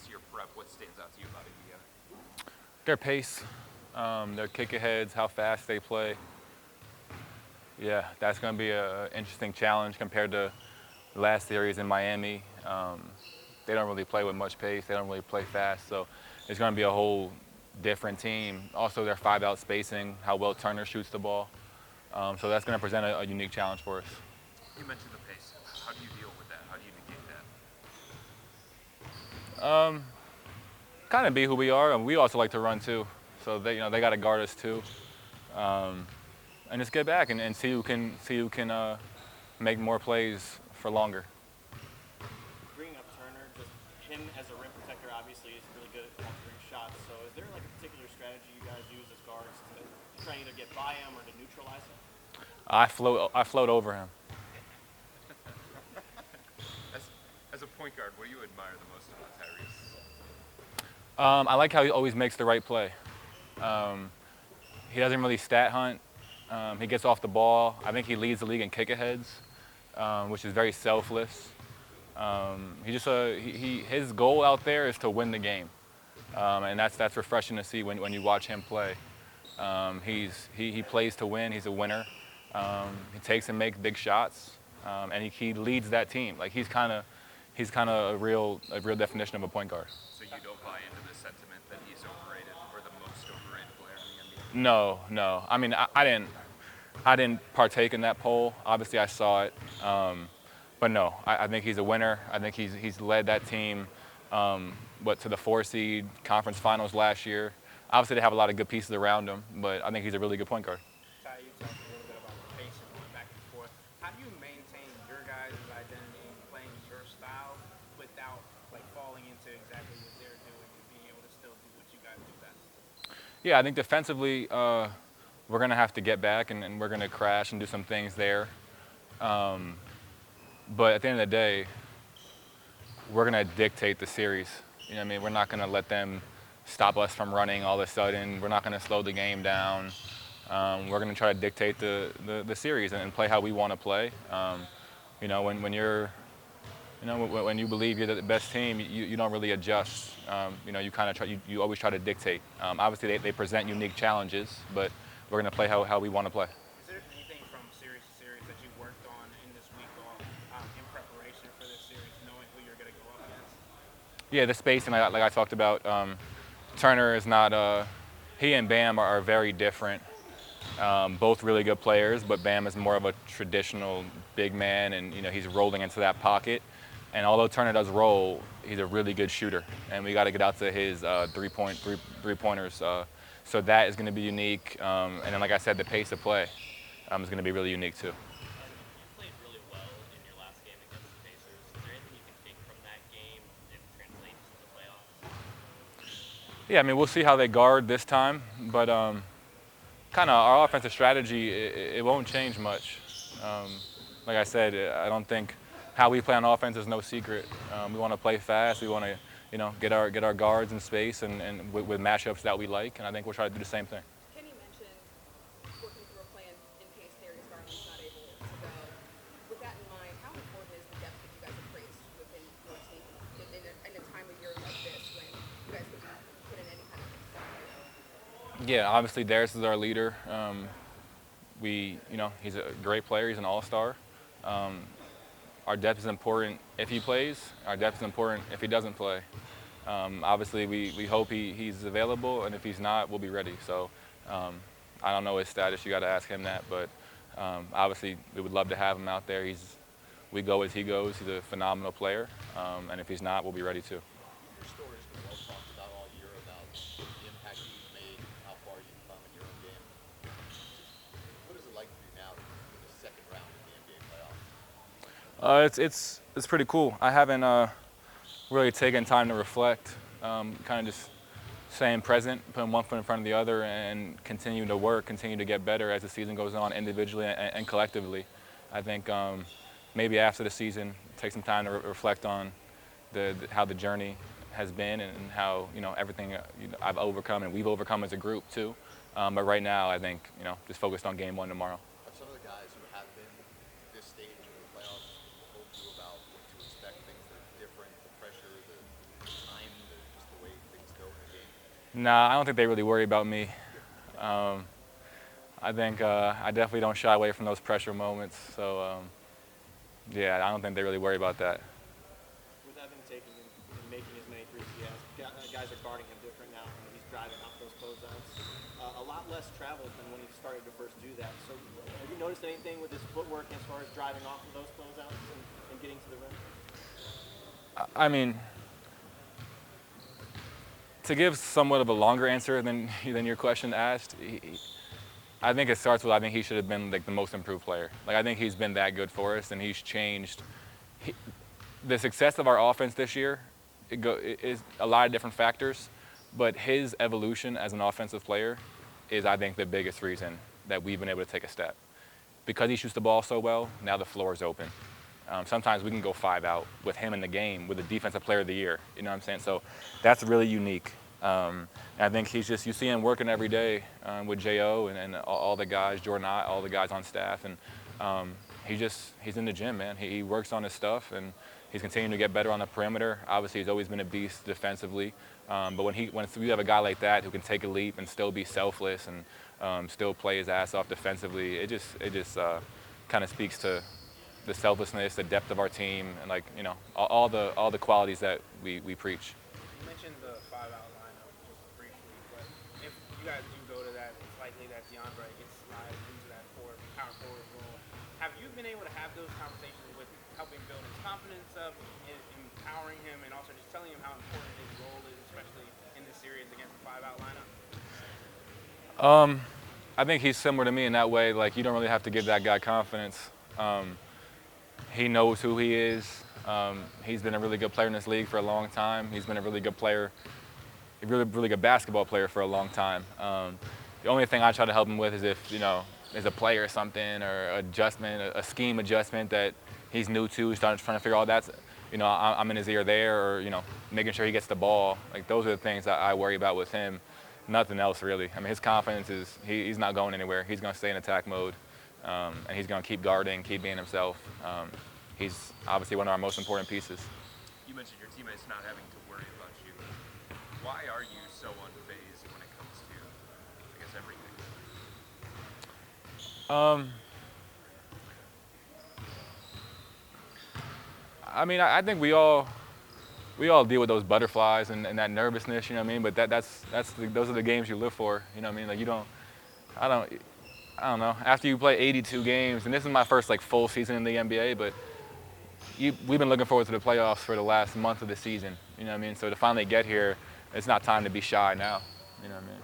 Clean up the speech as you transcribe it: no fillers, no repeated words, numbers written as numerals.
see your prep, what stands out to you about Indiana? Their pace, their kick aheads, how fast they play. Yeah, that's going to be an interesting challenge compared to the last series in Miami. They don't really play with much pace. They don't really play fast. So it's going to be a whole different team. Also, their 5-out spacing, how well Turner shoots the ball. So that's going to present a unique challenge for us. You mentioned the pace. How do you deal with that? How do you negate that? Kind of be who we are, and we also like to run too. So they got to guard us too, and just get back and see who can make more plays for longer. Bringing up Turner, just him as a rim protector, obviously is really good at altering shots. So is there like a particular strategy you guys use as guards to try and either get by him or to neutralize him? I float over him. As a point guard, what do you admire the most about Tyrese? I like how he always makes the right play. He doesn't really stat hunt. He gets off the ball. I think he leads the league in kick aheads, which is very selfless. His goal out there is to win the game, and that's refreshing to see when you watch him play. He plays to win. He's a winner. He takes and makes big shots, and he leads that team. Like he's kind of a real definition of a point guard. So you don't buy into the sentiment that he's overrated or the most overrated player in the NBA? No. I mean, I didn't partake in that poll. Obviously, I saw it, but no, I think he's a winner. I think he's led that team, to the 4-seed conference finals last year. Obviously, they have a lot of good pieces around him, but I think he's a really good point guard. Ty, you talked a little bit about the pace and going back and forth. How do you maintain your guys' identity and playing your style without like falling into exactly what they're doing and being able to still do what you guys do best? Yeah, I think defensively, we're going to have to get back and we're going to crash and do some things there. But at the end of the day, we're going to dictate the series. You know what I mean? We're not going to let them stop us from running all of a sudden. We're not going to slow the game down. We're going to try to dictate the series and play how we want to play. When you believe you're the best team, you don't really adjust. You always try to dictate. Obviously, they present unique challenges, but we're going to play how we want to play. Is there anything from series to series that you worked on in this week or in preparation for this series, knowing who you're going to go up against? Yeah, the spacing, like I talked about, Turner is not. He and Bam are very different. Both really good players, but Bam is more of a traditional big man, and he's rolling into that pocket. And although Turner does roll, he's a really good shooter, and we got to get out to his three-pointers. So that is going to be unique. And then, like I said, the pace of play is going to be really unique too. You played really well in your last game against the Pacers. Is there anything you can take from that game and translate to the playoffs? Yeah, I mean, we'll see how they guard this time, but kind of our offensive strategy, it won't change much. Like I said, I don't think how we play on offense is no secret. We want to play fast. We want to, get our guards in space and with matchups that we like, and I think we'll try to do the same thing. Kenny mentioned working through a plan in case Darius Garland's not able to go. With that in mind, how important is the depth that you guys have raised within your team in a time of year like this when you guys could be put in any kind of fire? Yeah, obviously Darius is our leader. He's a great player. He's an all-star. Our depth is important if he plays. Our depth is important if he doesn't play. Obviously, we hope he's available, and if he's not, we'll be ready. So I don't know his status. You got to ask him that. But obviously, we would love to have him out there. We go as he goes. He's a phenomenal player, and if he's not, we'll be ready too. Your story's been well talked about all year about the impact you've made, how far you've come in your own game. What is it like for you now in the second round of the NBA playoffs? It's pretty cool. I haven't really taken time to reflect. Kind of just staying present, putting one foot in front of the other, and continuing to work, continue to get better as the season goes on, individually and collectively. I think maybe after the season, take some time to reflect on how the journey has been and how everything I've overcome and we've overcome as a group too. But right now, I think just focused on game one tomorrow. Have some of the guys who have been at this stage of the playoffs told you about what to expect, things that are different, the pressure, the time, the Nah, I don't think they really worry about me. I think I definitely don't shy away from those pressure moments. So, yeah, I don't think they really worry about that. With Evan taking and making as many threes as he has, guys are guarding him different now, and he's driving off those closeouts. A lot less travel than when he started to first do that. So, have you noticed anything with his footwork as far as driving off of those closeouts and getting to the rim? I mean, to give somewhat of a longer answer than your question asked, I think it starts with I think he should have been like the most improved player. Like I think he's been that good for us, and he's changed. The success of our offense this year is a lot of different factors, but his evolution as an offensive player is I think the biggest reason that we've been able to take a step. Because he shoots the ball so well, now the floor is open. Sometimes we can go 5 out with him in the game with the defensive player of the year. You know what I'm saying? So that's really unique. And I think you see him working every day with J.O. and all the guys, Jordan, all the guys on staff. And he's in the gym, man. He works on his stuff, and he's continuing to get better on the perimeter. Obviously, he's always been a beast defensively. But when you have a guy like that who can take a leap and still be selfless and still play his ass off defensively, it just kind of speaks to the selflessness, the depth of our team, and all the qualities that we preach. You mentioned the 5-out lineup just briefly, but if you guys do go to that, it's likely that DeAndre gets slid into that power forward role. Have you been able to have those conversations with helping build his confidence up, empowering him, and also just telling him how important his role is, especially in this series against the 5-out lineup? I think he's similar to me in that way. Like, you don't really have to give that guy confidence. He knows who he is. He's been a really good player in this league for a long time. He's been a really good player, a really good basketball player for a long time. The only thing I try to help him with is if, there's a play or something or adjustment, a scheme adjustment that he's new to, he's trying to figure out that's, I'm in his ear there, or, making sure he gets the ball. Like, those are the things that I worry about with him. Nothing else, really. I mean, his confidence is he's not going anywhere. He's going to stay in attack mode, and he's going to keep guarding, keep being himself. He's obviously one of our most important pieces. You mentioned your teammates not having to worry about you. Why are you so unfazed when it comes to, I guess, everything? I mean, I think we all deal with those butterflies and that nervousness, you know what I mean? But those are the games you live for, you know what I mean? Like, I don't know. After you play 82 games, and this is my first full season in the NBA, but we've been looking forward to the playoffs for the last month of the season, you know what I mean? So to finally get here, it's not time to be shy now, you know what I mean?